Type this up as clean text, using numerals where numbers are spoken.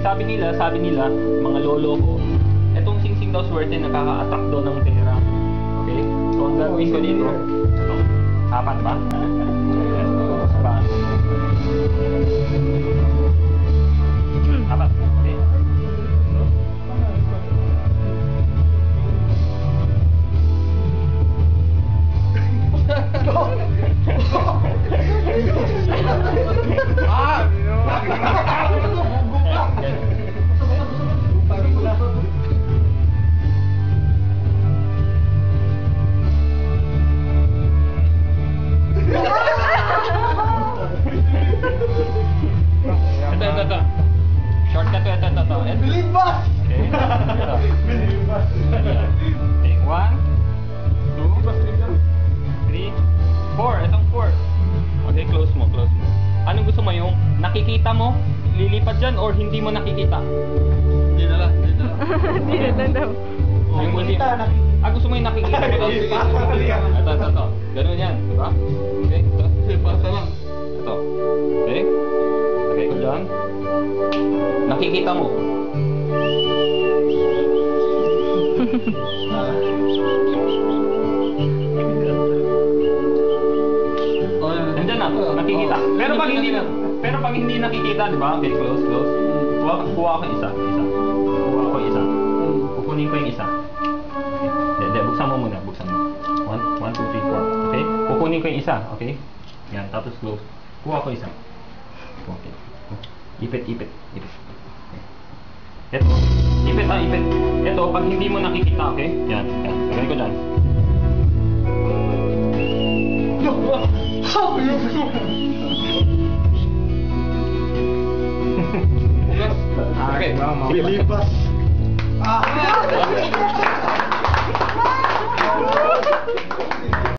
sabi nila, mga lolo ko, etong singsing daw swerte nakaka-attract daw ng pera. Okay? So, ang gagawin ko dito, ito, apat ba? Ba? Apat. Okay. Ito. Shortcut to ito. Believe ba? Okay. Ito. Believe ba? Okay, 1, 2, 3, 4. Itong 4. Okay, close mo. Anong gusto mo? Yung nakikita mo, lilipad dyan, or hindi mo nakikita? Hindi na lang. Hindi na daw. Yung hindi. Gusto mo yung nakikita mo? Ito. Ganun yan, di ba? Okay, ito. Pasa lang. Ito. Okay? Lagay ko dyan. Nakikita mo. Nandiyan na, nakikita. Pero pag hindi nakikita, di ba? Okay, close. Kuha ko isa. Kukunin ko yung isa. Hindi, buksan mo muna. 1, 2, 3, 4. Okay? Kukunin ko yung isa. Okay? Yan, tapos close. Kuha ko isa. Okay. Ipit. Okay. Ito. Ipit. Ito, pag hindi mo nakikita, okay? Yan. Lagay ko dyan. Okay. Lilipas.